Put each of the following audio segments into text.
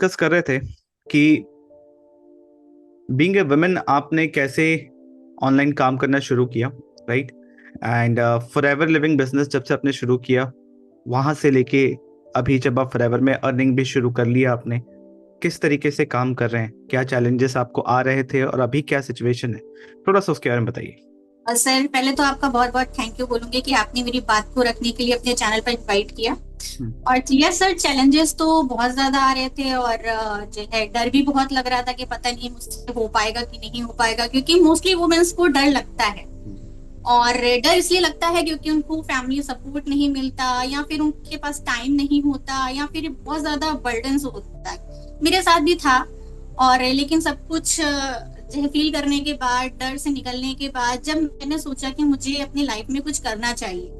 Discuss कर रहे थे कि बीइंग ए वुमेन आपने कैसे ऑनलाइन काम करना शुरू किया, right? And forever living business जब से आपने शुरू किया, वहां से लेके अभी जब आप फॉरएवर में अर्निंग भी शुरू कर लिया आपने, किस तरीके से काम कर रहे हैं, क्या चैलेंजेस आपको आ रहे थे और अभी क्या सिचुएशन है, थोड़ा सा उसके बारे में बताइए। सर, पहले तो आपका बहुत बहुत थैंक यू बोलूंगी कि आपने मेरी बात को रखने के लिए अपने चैनल पर इनवाइट किया। हम्म। और यस सर, चैलेंजेस तो बहुत ज्यादा आ रहे थे और जो है डर भी बहुत लग रहा था कि पता नहीं मुझसे हो पाएगा कि नहीं हो पाएगा, क्योंकि मोस्टली वुमेन्स को डर लगता है। और डर इसलिए लगता है क्योंकि उनको फैमिली सपोर्ट नहीं मिलता, या फिर उनके पास टाइम नहीं होता, या फिर बहुत ज्यादा बर्डन्स होता है। मेरे साथ भी था। और लेकिन सब कुछ जो है फील करने के बाद, डर से निकलने के बाद, जब मैंने सोचा कि मुझे अपनी लाइफ में कुछ करना चाहिए।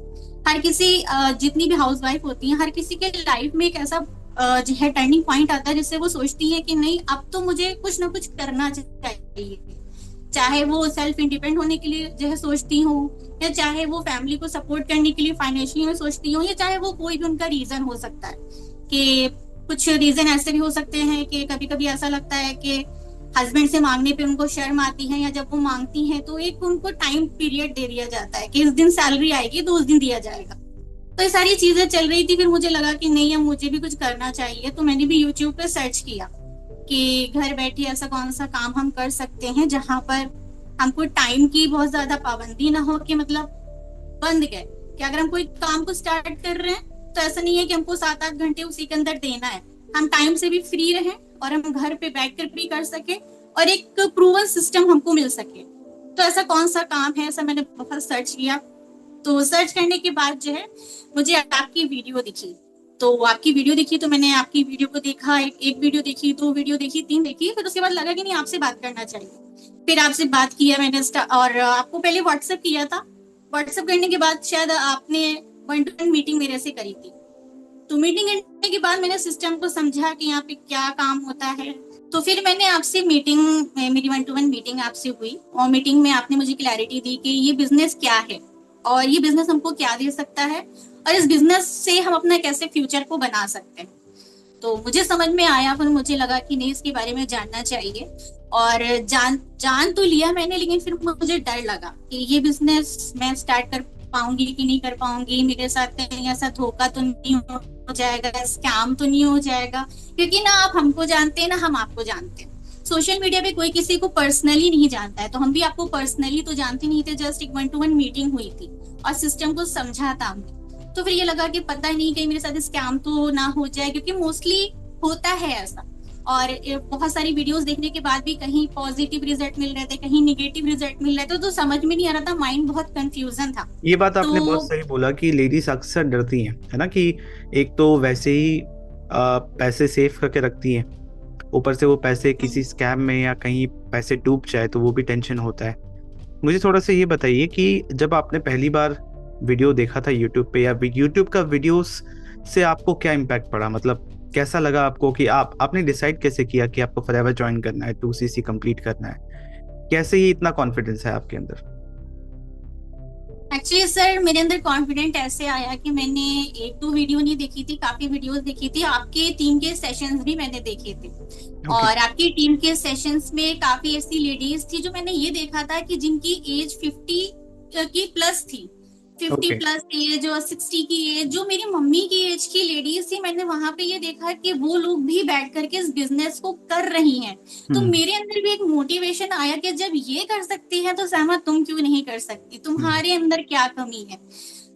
हर किसी जितनी भी हाउसवाइफ होती हैं, हर किसी के लाइफ में एक ऐसा जो है टर्निंग पॉइंट आता है जिससे वो सोचती है कि नहीं, अब तो मुझे कुछ ना कुछ करना चाहिए। चाहे वो सेल्फ इंडिपेंडेंट होने के लिए जो है सोचती हूँ, या चाहे वो फैमिली को सपोर्ट करने के लिए फाइनेंशियली में सोचती हूँ, या चाहे वो कोई भी उनका रीजन हो सकता है। कि कुछ रीजन ऐसे भी हो सकते हैं कि कभी कभी ऐसा लगता है कि हस्बैंड से मांगने पे उनको शर्म आती है, या जब वो मांगती हैं तो एक उनको टाइम पीरियड दे दिया जाता है कि इस दिन सैलरी आएगी तो उस दिन दिया जाएगा। तो ये सारी चीजें चल रही थी। फिर मुझे लगा कि नहीं, अब मुझे भी कुछ करना चाहिए। तो मैंने भी यूट्यूब पे सर्च किया कि घर बैठे ऐसा कौन सा काम हम कर सकते हैं जहां पर हमको टाइम की बहुत ज्यादा पाबंदी ना हो, कि मतलब बंद गए कि अगर हम कोई काम को स्टार्ट कर रहे हैं तो ऐसा नहीं है कि हमको 7-8 घंटे उसी के अंदर देना है। हम टाइम से भी फ्री रहें और हम घर पे बैठकर भी कर सके, और एक प्रूवन सिस्टम हमको मिल सके। तो ऐसा कौन सा काम है, ऐसा मैंने बहुत सर्च किया। तो सर्च करने के बाद जो है मुझे आपकी वीडियो दिखी। तो आपकी वीडियो दिखी तो मैंने आपकी वीडियो को देखा। एक वीडियो देखी, 2 वीडियो देखी, 3 देखी। फिर उसके बाद लगा कि नहीं, आपसे बात करना चाहिए। फिर आपसे बात किया मैंने और आपको पहले व्हाट्सएप किया था। व्हाट्सएप करने के बाद शायद आपने 1-to-1 मीटिंग मेरे से करी थी। तो मीटिंग करने के बाद मैंने सिस्टम को समझा कि यहाँ पे क्या काम होता है। तो फिर मैंने आपसे मीटिंग, मेरी 1-to-1 मीटिंग आपसे हुई, और मीटिंग में आपने मुझे क्लैरिटी दी कि ये बिजनेस क्या है और ये बिजनेस हमको क्या दे सकता है, और इस बिजनेस से हम अपना कैसे फ्यूचर को बना सकते हैं। तो मुझे समझ में आया, फिर मुझे लगा कि नहीं, इसके बारे में जानना चाहिए। और जान जान तो लिया मैंने, लेकिन फिर मुझे डर लगा कि ये बिजनेस मैं स्टार्ट कर पाऊंगी कि नहीं कर पाऊंगी, मेरे साथ कहीं ऐसा धोखा तो नहीं हो जाएगा, स्कैम तो नहीं हो जाएगा। क्योंकि ना आप हमको जानते हैं ना हम आपको जानते हैं। सोशल मीडिया पे कोई किसी को पर्सनली नहीं जानता है, तो हम भी आपको पर्सनली तो जानते नहीं थे। जस्ट एक 1-to-1 मीटिंग हुई थी और सिस्टम को समझा था हमने। तो फिर ये लगा कि पता नहीं कहीं मेरे साथ स्कैम तो ना हो जाए, क्योंकि मोस्टली होता है ऐसा। और बहुत सारी वीडियोस देखने के बाद भी कहीं पॉजिटिव रिजल्ट मिल रहे थे, कहीं निगेटिव रिजल्ट मिल रहे थे। तो समझ में नहीं आ रहा था, माइंड बहुत कंफ्यूजन था। ये बात आपने बहुत तो सही बोला कि लेडीज अक्सर डरती हैं, है ना, कि एक तो वैसे ही पैसे सेव करके रखती हैं, ऊपर से वो पैसे किसी स्कैम में या कहीं पैसे डूब जाए तो वो भी टेंशन होता है। मुझे थोड़ा सा ये बताइए कि जब आपने पहली बार वीडियो देखा था यूट्यूब पे, या यूट्यूब का वीडियोस से आपको क्या इम्पैक्ट पड़ा, मतलब कैसा लगा आपको कि आपने डिसाइड कैसे किया कि आपको फॉरएवर ज्वाइन करना है, 2CC कंप्लीट करना है, कैसे ये इतना कॉन्फिडेंस है आपके अंदर? एक्चुअली सर, मेरे अंदर कॉन्फिडेंट ऐसे आया कि मैंने 1-2 वीडियो नहीं देखी थी, काफी वीडियोस देखी थी। आपके टीम के सेशंस भी मैंने देखे थे। ओके। और आपकी टीम के सेशंस में काफी ऐसी लेडीज थी जो मैंने ये देखा था कि जिनकी एज 50 की प्लस थी। 50 ओके। प्लस एज और 60 की एज, जो मेरी मम्मी की एज की लेडीज थी। मैंने वहां पे ये देखा कि वो लोग भी बैठ करके इस बिजनेस को कर रही हैं। तो हम्म। मेरे अंदर भी एक मोटिवेशन आया कि जब ये कर सकती है तो सहमा तुम क्यों नहीं कर सकती, हम्म। तुम्हारे अंदर क्या कमी है।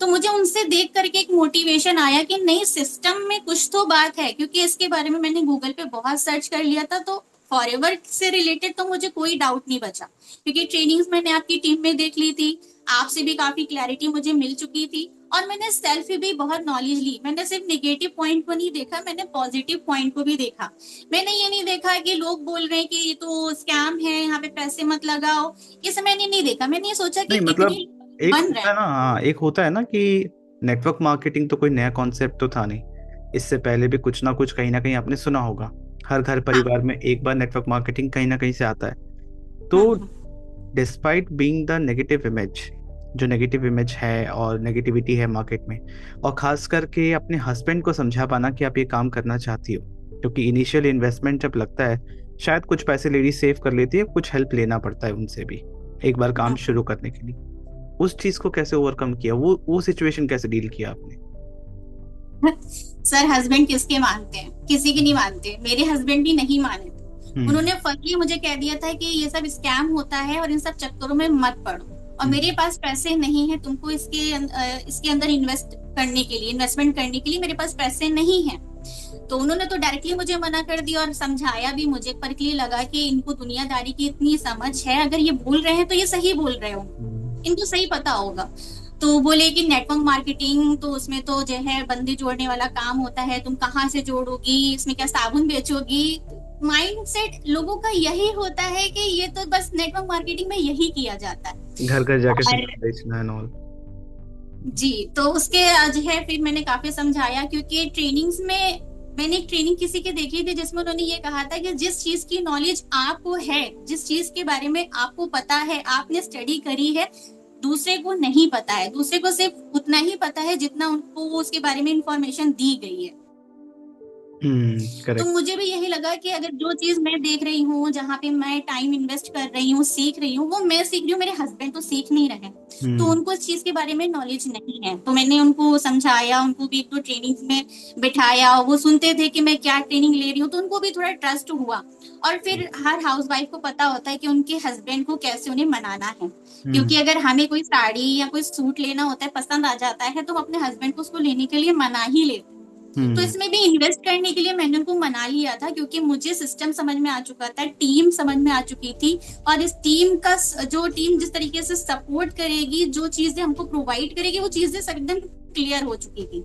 तो मुझे उनसे देख करके एक मोटिवेशन आया कि नहीं, सिस्टम में कुछ तो बात है। क्योंकि इसके बारे में मैंने गूगल पे बहुत सर्च कर लिया था। तो फॉरएवर से रिलेटेड तो मुझे कोई डाउट नहीं बचा, क्योंकि ट्रेनिंग्स मैंने आपकी टीम में देख ली थी। आपसे भी काफी क्लैरिटी मुझे मिल चुकी थी। और मैंने सेल्फ भी बहुत नॉलेज ली। मैंने सिर्फ नेगेटिव पॉइंट को नहीं देखा, मैंने पॉजिटिव पॉइंट को भी देखा। मैंने ये नहीं देखा कि लोग बोल रहे हैं कि ये तो स्कैम है, यहाँ पे पैसे मत लगाओ। ये सब मैंने नहीं देखा। मैंने ये सोचा कि नहीं, मतलब इतनी एक बन रहे होता है हैं। ना, हाँ, एक होता है ना कि नेटवर्क मार्केटिंग तो कोई नया कॉन्सेप्ट तो था नहीं। इससे पहले भी कुछ ना कहीं आपने सुना होगा। हर घर हाँ। परिवार में एक बार नेटवर्क मार्केटिंग कहीं ना कहीं से आता है। हम्म, तो हम्म। Despite being the negative image, जो नेगेटिव इमेज है और नेगेटिविटी है मार्केट में, और खास करके अपने हस्बैंड को समझा पाना कि आप ये काम करना चाहती हो, क्योंकि इनिशियल इन्वेस्टमेंट जब लगता है, शायद कुछ पैसे लेडीज सेव कर लेती है, कुछ हेल्प लेना पड़ता है उनसे भी एक बार काम शुरू करने के लिए। उस चीज को कैसे ओवरकम किया, वो सिचुएशन कैसे डील किया आपने? सर हस्बैंड किसके मानते हैं, किसी के नहीं मानते, मेरे हस्बैंड भी नहीं माने थे। उन्होंने फर्स्टली मुझे कह दिया था कि ये सब स्कैम होता है और इन सब चक्करों में मत पड़ो, और मेरे पास पैसे नहीं है तुमको इसके अंदर इन्वेस्टमेंट करने के लिए मेरे पास पैसे नहीं है। तो उन्होंने तो डायरेक्टली मुझे मना कर दिया और समझाया भी मुझे, पर के लिए लगा कि इनको दुनियादारी की इतनी समझ है, अगर ये बोल रहे हैं तो ये सही बोल रहे हो, इनको सही पता होगा। तो बोले कि नेटवर्क मार्केटिंग तो उसमें तो जो है बंदे जोड़ने वाला काम होता है, तुम कहाँ से जोड़ोगी, इसमें क्या साबुन बेचोगी। माइंडसेट लोगों का यही होता है कि ये तो बस नेटवर्क मार्केटिंग में यही किया जाता है, घर घर जाके और सामान बेचना है ऑल। जी। तो उसके जो है फिर मैंने काफी समझाया, क्योंकि ट्रेनिंग्स में मैंने एक ट्रेनिंग किसी की देखी थी जिसमें उन्होंने ये कहा था कि जिस चीज की नॉलेज आपको है, जिस चीज के बारे में आपको पता है, आपने स्टडी करी है, दूसरे को नहीं पता है, दूसरे को सिर्फ उतना ही पता है जितना उनको उसके बारे में इंफॉर्मेशन दी गई है। तो करेक्ट। मुझे भी यही लगा कि अगर जो चीज मैं देख रही हूँ, जहाँ पे मैं टाइम इन्वेस्ट कर रही हूँ, सीख रही हूँ, वो मैं सीख रही हूँ, मेरे हस्बैंड तो सीख नहीं रहे, तो उनको इस चीज के बारे में नॉलेज नहीं है। तो मैंने उनको समझाया, उनको भी एक दो ट्रेनिंग में बिठाया, वो सुनते थे कि मैं क्या ट्रेनिंग ले रही हूँ, तो उनको भी थोड़ा ट्रस्ट हुआ। और फिर हर हाउस वाइफ को पता होता है कि उनके हस्बैंड को कैसे उन्हें मनाना है, क्योंकि अगर हमें कोई साड़ी या कोई सूट लेना होता है, पसंद आ जाता है, तो हम अपने हस्बैंड को उसको लेने के लिए मना ही लेते। तो इसमें भी इन्वेस्ट करने के लिए मैंने उनको मना लिया था, क्योंकि मुझे सिस्टम समझ में आ चुका था, टीम समझ में आ चुकी थी, और इस टीम का जो टीम जिस तरीके से सपोर्ट करेगी, जो चीजें हमको प्रोवाइड करेगी, वो चीजें एकदम क्लियर हो चुकी थी।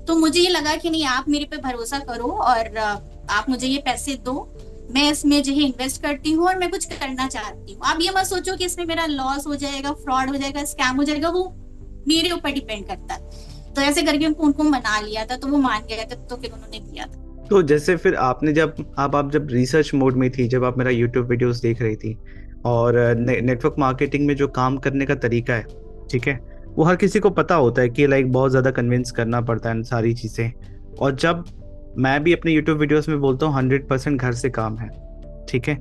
तो मुझे ये लगा कि नहीं, आप मेरे पे भरोसा करो और आप मुझे ये पैसे दो, मैं इसमें जो है इन्वेस्ट करती हूँ और मैं कुछ करना चाहती हूँ। आप ये मत सोचो कि इसमें मेरा लॉस हो जाएगा, फ्रॉड हो जाएगा, स्कैम हो जाएगा, वो मेरे ऊपर डिपेंड करता है। तो ऐसे करके उनको मना लिया था, तो वो मान गए थे, तो फिर उन्होंने दिया था। तो जैसे फिर आपने जब आप जब रिसर्च मोड में थी, जब आप मेरा यूट्यूब वीडियोस देख रही थी, और नेटवर्क मार्केटिंग में जो काम करने का तरीका है, ठीक है, वो हर किसी को पता होता है कि लाइक बहुत ज़्यादा कन्विंस करना पड़ता है सारी चीज़ें। और जब मैं भी अपने यूट्यूब वीडियोस में बोलता हूँ 100% घर से काम है, ठीक है।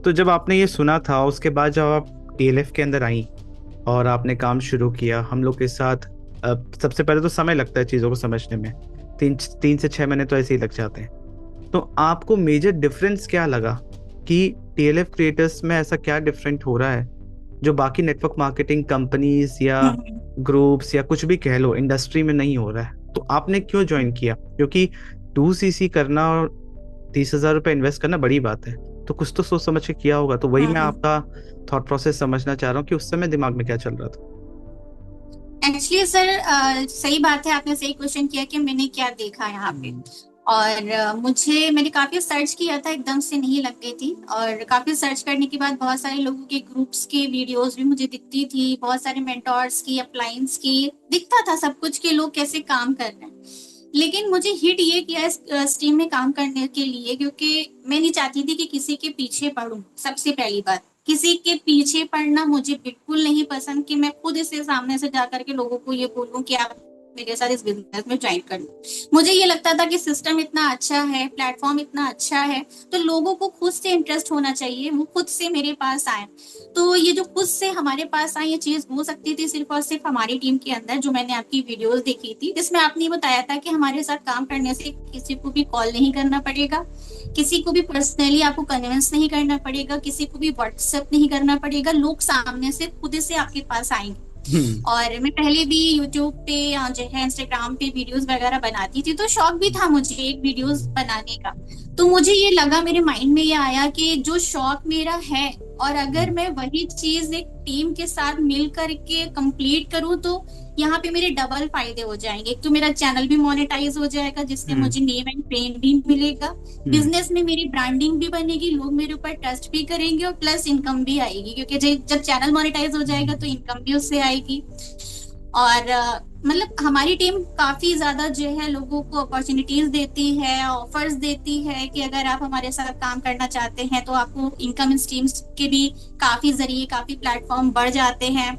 तो जब आपने ये सुना था, उसके बाद जब आप टीएलएफ के अंदर आई और आपने काम शुरू किया हम लोग के साथ, सबसे पहले तो समय लगता है चीज़ों को समझने में, 3 से 6 महीने तो ऐसे ही लग जाते हैं। तो आपको मेजर डिफरेंस क्या लगा कि टीएलएफ क्रिएटर्स में ऐसा क्या डिफरेंट हो रहा है जो बाकी नेटवर्क मार्केटिंग कंपनीज या ग्रुप्स या कुछ भी कह लो इंडस्ट्री में नहीं हो रहा है? तो आपने क्यों ज्वाइन किया? क्योंकि 2cc करना और 30,000 रुपये इन्वेस्ट करना बड़ी बात है, तो कुछ तो सोच समझ के किया होगा। तो वही मैं आपका थॉट प्रोसेस समझना चाह रहा हूँ कि उस समय दिमाग में क्या चल रहा था। एक्चुअली सर सही बात है, आपने सही क्वेश्चन किया कि मैंने क्या देखा यहाँ पे। और मैंने काफी सर्च किया था, एकदम से नहीं लग गई थी, और काफी सर्च करने के बाद बहुत सारे लोगों के ग्रुप्स की वीडियोस भी मुझे दिखती थी, बहुत सारे मेंटोर्स की, अपलाइंस की, दिखता था सब कुछ के लोग कैसे काम कर रहे हैं। लेकिन मुझे हिट ये किया इस स्ट्रीम में काम करने के लिए, क्योंकि मैं नहीं चाहती थी कि किसी के पीछे पड़ूं। सबसे पहली बात, किसी के पीछे पड़ना मुझे बिल्कुल नहीं पसंद, कि मैं खुद इससे सामने से जाकर के लोगों को ये बोलूं कि आप मेरे साथ इस बिजनेस में ज्वाइन कर लो। मुझे ये लगता था कि सिस्टम इतना अच्छा है, प्लेटफॉर्म इतना अच्छा है, तो लोगों को खुद से इंटरेस्ट होना चाहिए, वो खुद से मेरे पास आए। तो ये जो खुद से हमारे पास आए, ये चीज हो सकती थी सिर्फ और सिर्फ हमारी टीम के अंदर, जो मैंने आपकी वीडियोस देखी थी, जिसमें आपने बताया था कि हमारे साथ काम करने से किसी को भी कॉल नहीं करना पड़ेगा, किसी को भी पर्सनली आपको कन्विंस नहीं करना पड़ेगा, किसी को भी व्हाट्सएप नहीं करना पड़ेगा, लोग सामने से खुद से आपके पास आएंगे। और मैं पहले भी यूट्यूब पे या जो है इंस्टाग्राम पे वीडियोस वगैरह बनाती थी, तो शौक भी था मुझे एक वीडियोस बनाने का। तो मुझे ये लगा, मेरे माइंड में ये आया कि जो शौक मेरा है, और अगर मैं वही चीज एक टीम के साथ मिल करके कंप्लीट करूं, तो यहाँ पे मेरे डबल फायदे हो जाएंगे। एक तो मेरा चैनल भी मोनेटाइज हो जाएगा, जिससे मुझे नेम एंड फेम भी मिलेगा, बिजनेस में मेरी ब्रांडिंग भी बनेगी, लोग मेरे ऊपर ट्रस्ट भी करेंगे, और प्लस इनकम भी आएगी, क्योंकि जब चैनल मोनेटाइज हो जाएगा तो इनकम भी उससे आएगी। और मतलब हमारी टीम काफी ज्यादा जो है लोगों को अपॉर्चुनिटीज देती है, ऑफर्स देती है कि अगर आप हमारे साथ काम करना चाहते हैं तो आपको इनकम स्ट्रीम्स के भी काफी जरिए, काफी प्लेटफॉर्म बढ़ जाते हैं।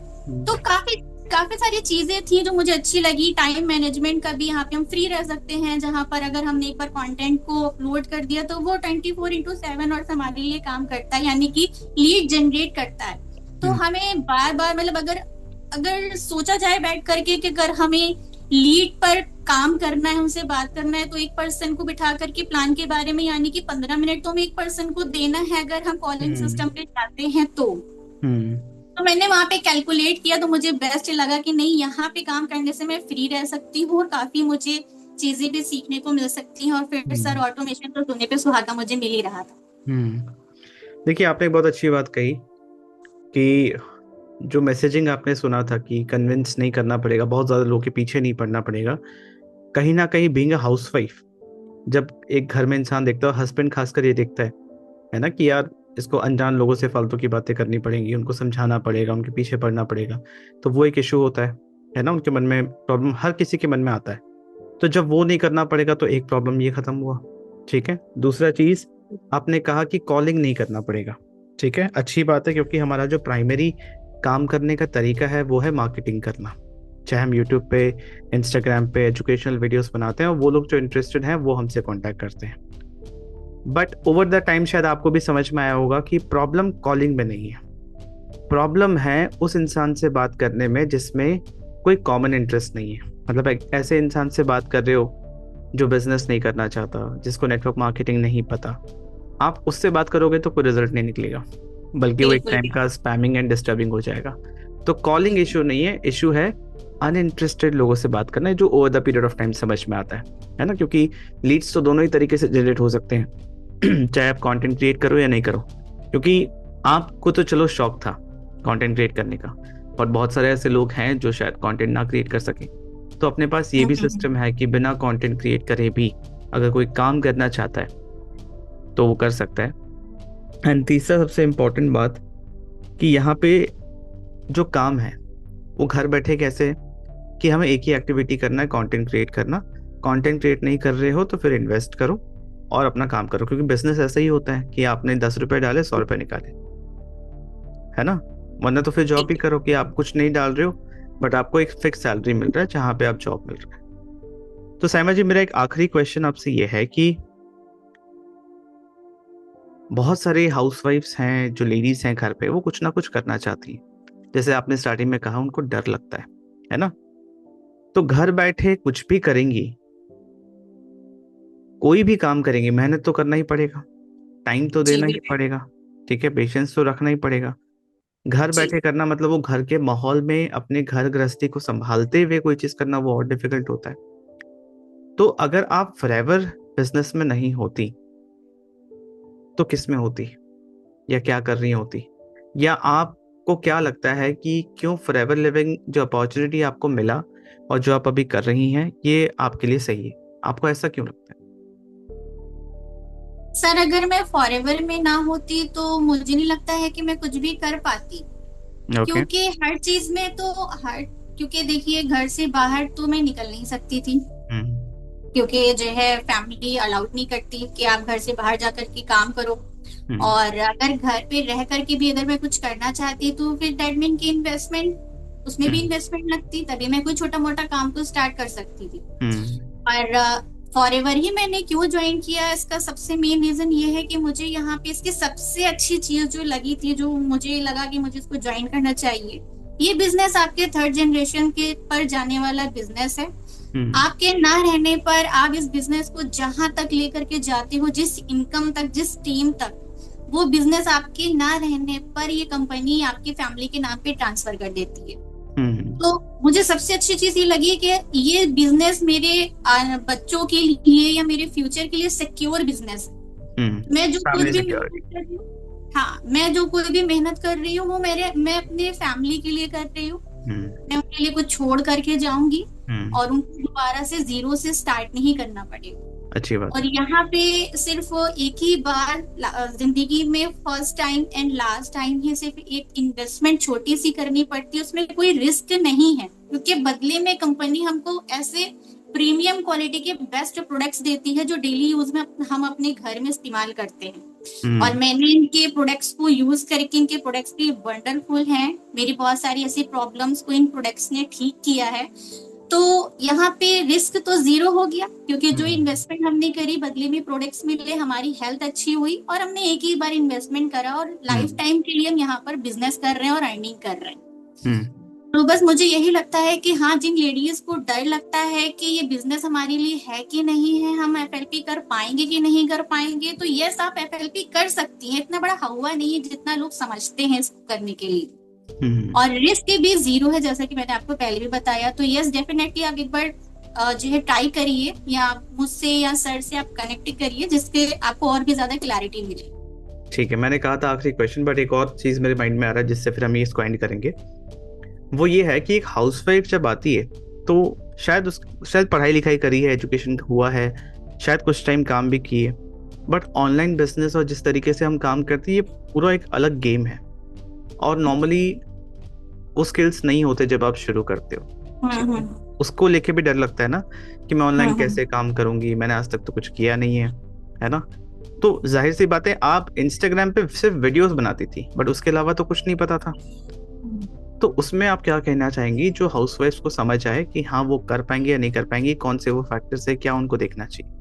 तो काफी काफी सारी चीजें थी जो मुझे अच्छी लगी। टाइम मैनेजमेंट का भी, यहाँ पे हम फ्री रह सकते हैं, जहां पर अगर हमने एक बार कंटेंट को अपलोड कर दिया तो वो 24/7 और हमारे लिए काम करता है, यानी कि लीड जनरेट करता है। तो हम्म। हमें बार बार मतलब अगर अगर सोचा जाए बैठ करके कि अगर हमें लीड पर काम करना है, उनसे बात करना है, तो एक पर्सन को बिठा करके प्लान के बारे में, यानी कि 15 मिनट तो हमें एक पर्सन को देना है अगर हम कॉलिंग हम्म। सिस्टम पे जाते हैं तो। हम्म। तो मैंने वहां पे कैलकुलेट किया तो मुझे बेस्ट लगा कि नहीं, यहाँ पे काम करने से मैं फ्री रह सकती हूँ और काफी मुझे चीजें भी सीखने को मिल सकती हैं। और फिर सर हम्म। ऑटोमेशन तो सोने पे सुहागा मुझे मिल ही रहा था। हम्म। देखिए, आपने एक बहुत अच्छी बात कही कि जो मैसेजिंग आपने सुना था कि कन्विंस नहीं करना पड़ेगा, बहुत ज़्यादा लोगों के पीछे नहीं पड़ना पड़ेगा। कहीं ना कहीं बीइंग अ हाउसवाइफ, जब एक घर में इंसान देखता है, हस्बैंड खासकर ये देखता है ना, कि यार इसको अनजान लोगों से फालतू की बातें करनी पड़ेंगी, उनको समझाना पड़ेगा, उनके पीछे पड़ना पड़ेगा, तो वो एक इशू होता है ना, उनके मन में प्रॉब्लम, हर किसी के मन में आता है। तो जब वो नहीं करना पड़ेगा तो एक प्रॉब्लम ये खत्म हुआ। ठीक है, दूसरा चीज, आपने कहा कि कॉलिंग नहीं करना पड़ेगा। ठीक है, अच्छी बात है, क्योंकि हमारा जो प्राइमरी काम करने का तरीका है वो है मार्केटिंग करना। चाहे हम यूट्यूब पे, इंस्टाग्राम पे एजुकेशनल वीडियोस बनाते हैं, और वो लोग जो इंटरेस्टेड हैं वो हमसे कांटेक्ट करते हैं। बट ओवर द टाइम शायद आपको भी समझ में आया होगा कि प्रॉब्लम कॉलिंग में नहीं है, प्रॉब्लम है उस इंसान से बात करने में जिसमें कोई कॉमन इंटरेस्ट नहीं है। मतलब एक ऐसे इंसान से बात कर रहे हो जो बिजनेस नहीं करना चाहता, जिसको नेटवर्क मार्केटिंग नहीं पता, आप उससे बात करोगे तो कोई रिजल्ट नहीं निकलेगा, बल्कि वो एक बिल्कुल टाइम भी। का स्पैमिंग एंड डिस्टर्बिंग हो जाएगा। तो कॉलिंग इशू नहीं है, इशू है अनइंटरेस्टेड लोगों से बात करना है, जो over the period of time समझ में आता है ना, क्योंकि लीड्स तो दोनों ही तरीके से जनरेट हो सकते हैं चाहे आप कंटेंट क्रिएट करो या नहीं करो। क्योंकि आपको तो चलो शौक था कंटेंट क्रिएट करने का, और बहुत सारे ऐसे लोग हैं जो शायद कंटेंट ना क्रिएट कर सके, तो अपने पास ये भी सिस्टम है कि बिना कंटेंट क्रिएट करे भी अगर कोई काम करना चाहता है तो वो कर सकता है। एंड तीसरा सबसे इम्पोर्टेंट बात, कि यहाँ पे जो काम है वो घर बैठे कैसे, कि हमें एक ही एक्टिविटी करना है, कंटेंट क्रिएट करना। कंटेंट क्रिएट नहीं कर रहे हो तो फिर इन्वेस्ट करो और अपना काम करो, क्योंकि बिजनेस ऐसा ही होता है कि आपने 10 रुपए डाले 100 रुपए निकाले, है ना। वरना तो फिर जॉब भी करो कि आप कुछ नहीं डाल रहे हो, बट आपको एक फिक्स सैलरी मिल रहा है जहां पे आप जॉब मिल रहा है। तो साइमा जी, मेरा एक आखिरी क्वेश्चन आपसे ये है कि बहुत सारे हाउसवाइफ्स हैं, जो लेडीज हैं घर पे, वो कुछ ना कुछ करना चाहती हैं, जैसे आपने स्टार्टिंग में कहा उनको डर लगता है ना। तो घर बैठे कुछ भी करेंगी, कोई भी काम करेंगी, मेहनत तो करना ही पड़ेगा, टाइम तो जी देना ही बिल्कुल। पड़ेगा, ठीक है, पेशेंस तो रखना ही पड़ेगा। घर जी बैठे करना मतलब वो घर के माहौल में अपने घर गृहस्थी को संभालते हुए कोई चीज करना, वो और डिफिकल्ट होता है। तो अगर आप फॉरएवर बिजनेस में नहीं होती तो किस में होती, या क्या कर रही होती, या आपको क्या लगता है कि क्यों फॉरएवर लिविंग जो अपॉर्चुनिटी आपको मिला और जो आप अभी कर रही हैं ये आपके लिए सही है, आपको ऐसा क्यों लगता सर, अगर मैं फॉरेवर में ना होती तो मुझे नहीं लगता है कि मैं कुछ भी कर पाती। है? ओके। क्योंकि हर चीज में तो हर क्योंकि देखिए, घर से बाहर तो मैं निकल नहीं सकती थी, हम्म। क्योंकि जो है फैमिली अलाउड नहीं करती कि आप घर से बाहर जाकर के काम करो। हम्म। और अगर घर पे रह करके भी अगर मैं कुछ करना चाहती तो फिर दैट मीन की इन्वेस्टमेंट, उसमें भी हम्म। इन्वेस्टमेंट लगती, तभी मैं कोई छोटा मोटा काम तो स्टार्ट कर सकती थी। हम्म। और फॉरएवर ही मैंने क्यों ज्वाइन किया, इसका सबसे मेन रीजन ये है कि मुझे यहाँ पे इसकी सबसे अच्छी चीज जो लगी थी, जो मुझे लगा कि मुझे इसको ज्वाइन करना चाहिए, ये बिजनेस आपके थर्ड जनरेशन के पर जाने वाला बिजनेस है। हम्म। आपके ना रहने पर आप इस बिजनेस को जहां तक लेकर के जाते हो, जिस इनकम तक, जिस टीम तक, वो बिजनेस आपके ना रहने पर ये कंपनी आपकी फैमिली के नाम पे ट्रांसफर कर देती है। हम्म। तो मुझे सबसे अच्छी चीज ये लगी कि ये बिजनेस मेरे बच्चों के लिए या मेरे फ्यूचर के लिए सिक्योर बिजनेस हम्म। है। मैं जो कोई फैमिली भी सिक्योरिटी। मेहनत कर रही हूँ, हाँ, मैं जो कोई भी मेहनत कर रही हूँ वो मैं अपने फैमिली के लिए कर रही हूँ। हम्म। मैं उनके लिए कुछ छोड़ करके जाऊंगी हम्म। और उनको दोबारा से जीरो से स्टार्ट नहीं करना पड़ेगा। अच्छी बात और है। यहाँ पे सिर्फ एक ही बार जिंदगी में first time and last time ही सिर्फ एक इन्वेस्टमेंट छोटी सी करनी पड़ती है, उसमें कोई रिस्क नहीं है, क्योंकि बदले में कंपनी हमको ऐसे प्रीमियम क्वालिटी के बेस्ट प्रोडक्ट्स देती है जो डेली यूज में हम अपने घर में इस्तेमाल करते हैं। और हम्म। मैंने इनके प्रोडक्ट्स को यूज करके, इनके प्रोडक्ट्स भी वंडरफुल हैं, मेरी बहुत सारी ऐसी प्रॉब्लम्स को इन प्रोडक्ट्स ने ठीक किया है। तो यहाँ पे रिस्क तो जीरो हो गया, क्योंकि जो हम्म। इन्वेस्टमेंट हमने करी बदले में प्रोडक्ट्स मिले, हमारी हेल्थ अच्छी हुई, और हमने एक ही बार इन्वेस्टमेंट करा और लाइफ हम्म। टाइम के लिए हम यहाँ पर बिजनेस कर रहे हैं और अर्निंग कर रहे हैं। हम्म। तो बस मुझे यही लगता है कि हाँ, जिन लेडीज को डर लगता है कि ये बिजनेस हमारे लिए है कि नहीं है, हम एफएलपी कर पाएंगे कि नहीं कर पाएंगे, तो यस, आप एफएलपी कर सकती हैं। इतना बड़ा हवा नहीं है जितना लोग समझते हैं इसको करने के लिए। हम्म। और रिस्क भी जीरो है, जैसा कि मैंने आपको पहले भी बताया। तो यस, डेफिनेटली आप एक बार जो है ट्राई करिए, या मुझसे या सर से आप कनेक्ट करिए, जिसके आपको और भी ज्यादा क्लैरिटी मिले। ठीक है, मैंने कहा था आखिरी क्वेश्चन, बट एक और चीज मेरे माइंड में आ रहा है जिससे फिर हम ये इसको एंड करेंगे। वो ये है कि एक हाउसवाइफ जब आती है तो शायद पढ़ाई लिखाई करी है, एजुकेशन हुआ है, शायद कुछ टाइम काम भी किए, बट ऑनलाइन बिजनेस और जिस तरीके से हम काम करते हैं ये पूरा एक अलग गेम है। और नॉर्मली वो स्किल्स नहीं होते जब आप शुरू करते हो। ठीक है, उसको लेके भी डर लगता है ना कि मैं ऑनलाइन कैसे काम करूंगी, मैंने आज तक तो कुछ किया नहीं है ना। तो जाहिर सी बात है, आप इंस्टाग्राम पे सिर्फ वीडियोस बनाती थी, बट उसके अलावा तो कुछ नहीं पता था। तो उसमें आप क्या कहना चाहेंगी जो हाउसवाइफ्स को समझ आए कि हाँ वो कर पाएंगे या नहीं कर पाएंगी, कौन से वो फैक्टर्स है, क्या उनको देखना चाहिए?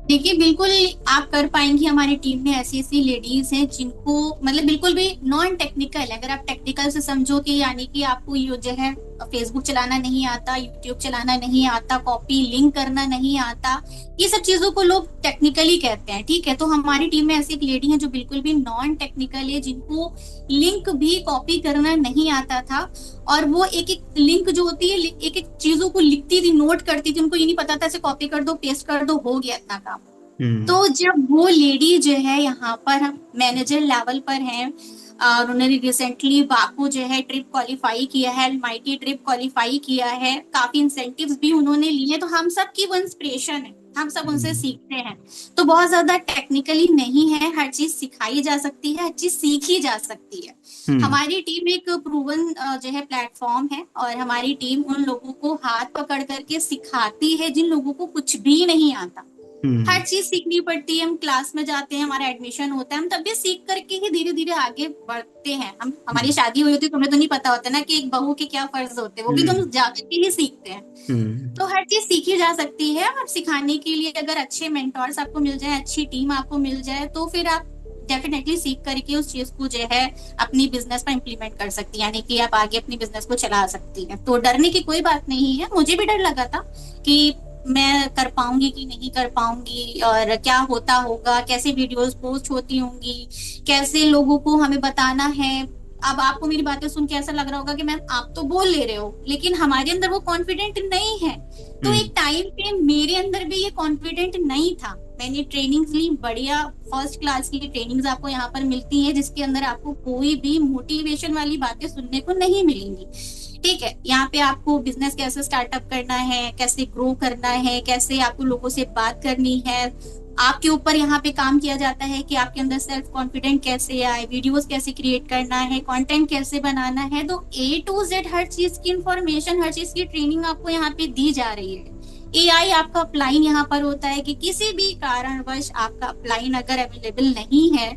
देखिए, बिल्कुल आप कर पाएंगी। हमारी टीम में ऐसी ऐसी लेडीज हैं जिनको मतलब बिल्कुल भी नॉन टेक्निकल है। अगर आप टेक्निकल से समझो कि यानी कि आपको ये जो है फेसबुक चलाना नहीं आता, यूट्यूब चलाना नहीं आता, कॉपी लिंक करना नहीं आता, ये सब चीजों को लोग टेक्निकली कहते हैं, ठीक है। तो हमारी टीम में ऐसी एक लेडी है जो बिल्कुल भी नॉन टेक्निकल है, जिनको लिंक भी कॉपी करना नहीं आता था। और वो एक एक लिंक जो होती है, एक एक चीजों को लिखती थी, नोट करती थी, उनको ये नहीं पता था ऐसे कॉपी कर दो, पेस्ट कर दो, हो गया इतना काम। तो जब वो लेडी जो है यहाँ पर हम मैनेजर लेवल पर हैं, और उन्होंने रिसेंटली बाकू जो है ट्रिप क्वालिफाई किया है, माइटी ट्रिप क्वालिफाई किया है, काफी इंसेंटिव्स भी उन्होंने लिए हैं, तो हम सब की वो इंस्पिरेशन है, हम सब उनसे सीखते हैं। तो बहुत ज्यादा टेक्निकली नहीं है, हर चीज सिखाई जा सकती है, हर चीज सीखी जा सकती है। हमारी टीम एक प्रूवन जो है प्लेटफॉर्म है, और हमारी टीम उन लोगों को हाथ पकड़ करके सिखाती है जिन लोगों को कुछ भी नहीं आता। हर चीज सीखनी पड़ती है। हम क्लास में जाते हैं, हमारा एडमिशन होता है, हम तब भी सीख करके ही धीरे धीरे आगे बढ़ते हैं। हम हमारी शादी हुई होती, तुम्हें तो नहीं पता होता ना कि एक बहू के क्या फर्ज होते हैं, वो भी तुम जाकर के ही सीखते हैं। तो हर चीज सीखी जा सकती है। और सिखाने के लिए अगर अच्छे मेंटोर्स आपको मिल जाए, अच्छी टीम आपको मिल जाए, तो फिर आप डेफिनेटली सीख करके उस चीज को जो है अपनी बिजनेस पर इम्प्लीमेंट कर सकती है, यानी कि आप आगे अपनी बिजनेस को चला सकती है। तो डरने की कोई बात नहीं है। मुझे भी डर लगा था कि मैं कर पाऊंगी कि नहीं कर पाऊंगी, और क्या होता होगा, कैसे वीडियोस पोस्ट होती होंगी, कैसे लोगों को हमें बताना है। अब आपको मेरी बातें सुन के ऐसा लग रहा होगा कि मैम आप तो बोल ले रहे हो, लेकिन हमारे अंदर वो कॉन्फिडेंट नहीं है। तो एक टाइम पे मेरे अंदर भी ये कॉन्फिडेंट नहीं था। मैंने ट्रेनिंग्स ली, बढ़िया फर्स्ट क्लास की ट्रेनिंग्स आपको यहाँ पर मिलती है, जिसके अंदर आपको कोई भी मोटिवेशन वाली बातें सुनने को नहीं मिलेंगी, ठीक है। यहाँ पे आपको बिजनेस कैसे स्टार्टअप करना है, कैसे ग्रो करना है, कैसे आपको लोगों से बात करनी है, आपके ऊपर यहाँ पे काम किया जाता है कि आपके अंदर सेल्फ कॉन्फिडेंट कैसे आए, वीडियोस कैसे क्रिएट करना है, कंटेंट कैसे बनाना है। तो ए टू जेड हर चीज की इंफॉर्मेशन, हर चीज की ट्रेनिंग आपको यहाँ पे दी जा रही है। एआई आपका अपलाइन यहाँ पर होता है कि किसी भी कारणवश आपका अपलाइन अगर अवेलेबल नहीं है,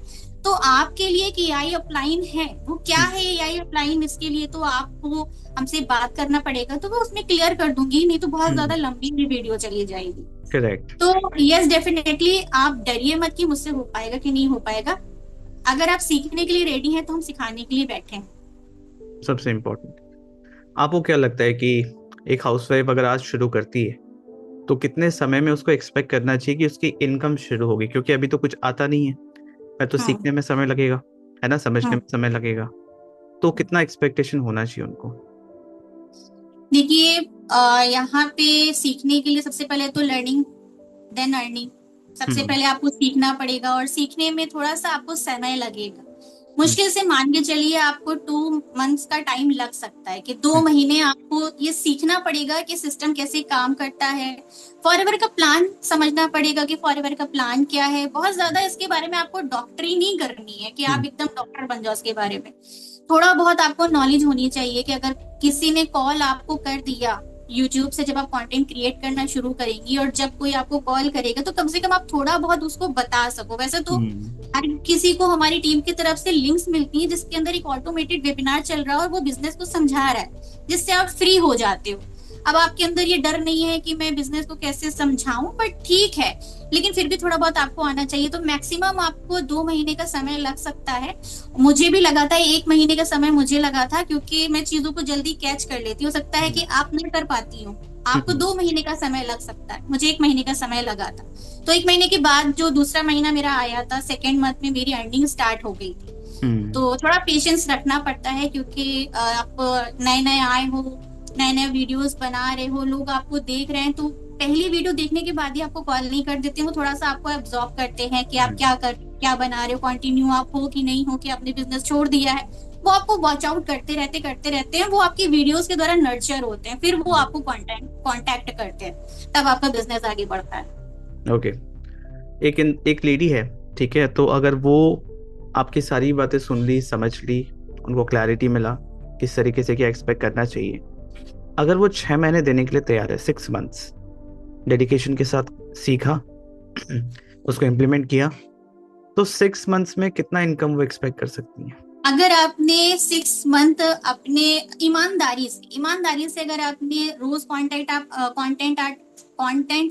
तो आपके लिए एक एआई अपलाइन है। वो क्या है एआई अपलाइन, इसके लिए तो आपको हमसे बात करना पड़ेगा, तो मैं उसमें क्लियर कर दूंगी, नहीं तो बहुत ज्यादा लंबी भी वीडियो चली जाएगी। करेक्ट। तो यस, डेफिनेटली आप डरिए मत कि मुझसे हो पाएगा कि नहीं हो पाएगा। अगर आप सीखने के लिए रेडी हैं तो हम सिखाने के लिए बैठे हैं। सबसे इम्पोर्टेंट, आपको क्या लगता है कि एक हाउसवाइफ अगर आज शुरू करती है तो कितने समय में उसको एक्सपेक्ट करना चाहिए कि उसकी इनकम शुरू होगी? क्योंकि अभी तो कुछ आता नहीं है, मैं तो सीखने में समय लगेगा, है ना, समझने में समय लगेगा। तो कितना एक्सपेक्टेशन होना चाहिए उनको? देखिए, यहाँ पे सीखने के लिए सबसे पहले तो लर्निंग देन अर्निंग। सबसे पहले आपको सीखना पड़ेगा, और सीखने में थोड़ा सा आपको समय लगेगा। मुश्किल से मान के चलिए आपको 2 मंथ्स का टाइम लग सकता है, कि 2 महीने आपको ये सीखना पड़ेगा कि सिस्टम कैसे काम करता है। फॉरएवर का प्लान समझना पड़ेगा कि फॉरएवर का प्लान क्या है। बहुत ज्यादा इसके बारे में आपको डॉक्टरी नहीं करनी है कि आप एकदम डॉक्टर बन जाओ इसके बारे में। थोड़ा बहुत आपको नॉलेज होनी चाहिए कि अगर किसी ने कॉल आपको कर दिया यूट्यूब से जब आप कंटेंट क्रिएट करना शुरू करेंगी और जब कोई आपको कॉल करेगा तो कम से कम आप थोड़ा बहुत उसको बता सको। वैसे तो हम्म। हर किसी को हमारी टीम की तरफ से लिंक्स मिलती हैं जिसके अंदर एक ऑटोमेटेड वेबिनार चल रहा है और वो बिजनेस को समझा रहा है, जिससे आप फ्री हो जाते हो। अब आपके अंदर ये डर नहीं है कि मैं बिजनेस को कैसे समझाऊं, बट ठीक है, लेकिन फिर भी थोड़ा बहुत आपको आना चाहिए। तो मैक्सिमम आपको 2 महीने का समय लग सकता है। मुझे भी लगा था, 1 महीने का समय मुझे लगा था, क्योंकि मैं चीजों को जल्दी कैच कर लेती हूँ। हो सकता है कि आप नहीं कर पाती हो, आपको 2 महीने का समय लग सकता है, मुझे 1 महीने का समय लगा था। तो 1 महीने के बाद जो दूसरा महीना मेरा आया था, सेकेंड मंथ में मेरी अर्निंग स्टार्ट हो गई थी। हम्म। तो थोड़ा पेशेंस रखना पड़ता है, क्योंकि आप नए नए आए हो, नए नए वीडियोस बना रहे हो, लोग आपको देख रहे हैं, तो पहली वीडियो देखने के बाद ही आपको कॉल नहीं कर देते, वो थोड़ा सा आपको एब्जॉर्ब करते हैं कि आप क्या बना रहे हो, कंटिन्यू आप हो कि नहीं हो, कि आपने बिजनेस छोड़ दिया है। वो आपको वॉच आउट करते रहते हैं, वो आपकी वीडियोस के द्वारा नर्चर होते हैं, फिर वो आपको कांटेक्ट करते हैं, तब आपका बिजनेस आगे बढ़ता है। ओके। एक लेडी है, ठीक है, तो अगर वो आपकी सारी बातें सुन ली, समझ ली, उनको क्लैरिटी मिला किस तरीके से क्या एक्सपेक्ट करना चाहिए, अगर वो 6 महीने देने के लिए तैयार है, 6 मंथ्स डेडिकेशन के साथ सीखा, उसको इम्प्लीमेंट किया, तो 6 मंथ्स में कितना इनकम वो एक्सपेक्ट कर सकती है? अगर आपने 6 मंथ अपने ईमानदारी से अगर आपने रोज कंटेंट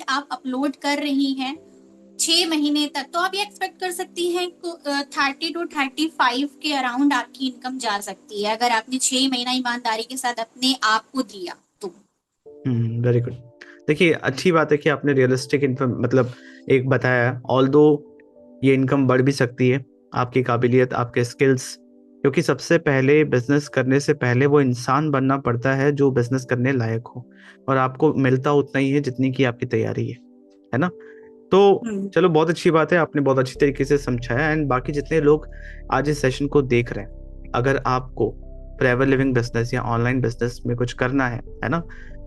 आप अपलोड कर रही हैं 6 महीने तक, तो आप ये एक्सपेक्ट कर सकती हैं 30 to 35 के अराउंड आपकी इनकम जा सकती है, अगर आपने 6 महीना ईमानदारी के साथ अपने आप को दिया तो। Very good. देखिए, अच्छी बात है कि आपने रियलिस्टिक इनकम मतलब एक बताया, ऑल्दो ये इनकम बढ़ भी सकती है, आपकी काबिलियत, आपके स्किल्स, क्योंकि सबसे पहले बिजनेस करने से पहले वो इंसान बनना पड़ता है जो बिजनेस करने लायक हो, और आपको मिलता उतना ही है जितनी की आपकी तैयारी है ना? तो चलो, बहुत अच्छी बात है, आपने बहुत अच्छी तरीके से समझाया। एंड बाकी जितने लोग आज इस सेशन को देख रहे हैं, अगर आपको फॉरएवर लिविंग बिजनेस या ऑनलाइन बिजनेस में कुछ करना है ना,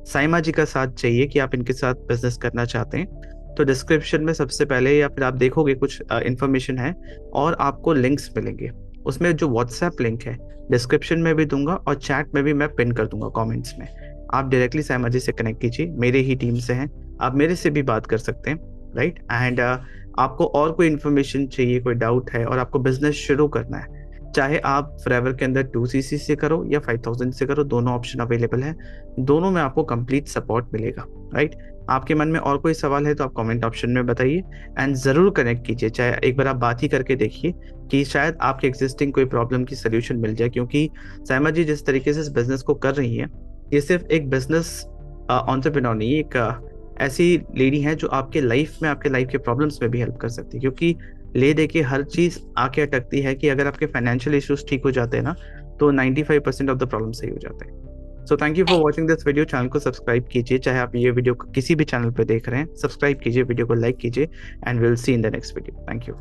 साइमा जी का साथ चाहिए कि आप इनके साथ बिजनेस करना चाहते हैं, तो डिस्क्रिप्शन में सबसे पहले या फिर आप देखोगे कुछ इंफॉर्मेशन है और आपको लिंक्स मिलेंगे। उसमें जो व्हाट्सएप लिंक है डिस्क्रिप्शन में भी दूंगा और चैट में भी मैं पिन कर दूंगा कमेंट्स में। आप डायरेक्टली साइमा जी से कनेक्ट कीजिए, मेरे ही टीम से हैं, आप मेरे से भी बात कर सकते हैं, राइट? एंड आपको और कोई इन्फॉर्मेशन चाहिए, कोई डाउट है और आपको बिजनेस शुरू करना है, चाहे आप फॉरएवर के अंदर 2cc से करो या 5000 से करो, दोनों ऑप्शन अवेलेबल है, दोनों में आपको कंप्लीट सपोर्ट मिलेगा, राइट? आपके मन में और कोई सवाल है तो आप कमेंट ऑप्शन में बताइए एंड ज़रूर कनेक्ट कीजिए, चाहे एक बार आप बात ही करके देखिए कि शायद आपके एग्जिस्टिंग कोई प्रॉब्लम की सोल्यूशन मिल जाए। क्योंकि साइमा जी जिस तरीके से इस बिजनेस को कर रही है, ये सिर्फ एक बिजनेस एंटरप्रेन्योर नहीं, एक ऐसी लेडी है जो आपके लाइफ में, आपके लाइफ के प्रॉब्लम्स में भी हेल्प कर सकती है। क्योंकि ले दे के हर चीज आके अटकती है कि अगर आपके फाइनेंशियल इश्यूज ठीक हो जाते हैं ना, तो 95% ऑफ द प्रॉब्लम सही हो जाते हैं। So thank you for watching this video. Channel को सब्सक्राइब कीजिए, चाहे आप ये वीडियो किसी भी चैनल पे देख रहे हैं, सब्सक्राइब कीजिए, वीडियो को लाइक कीजिए, and will see in the next video. Thank you.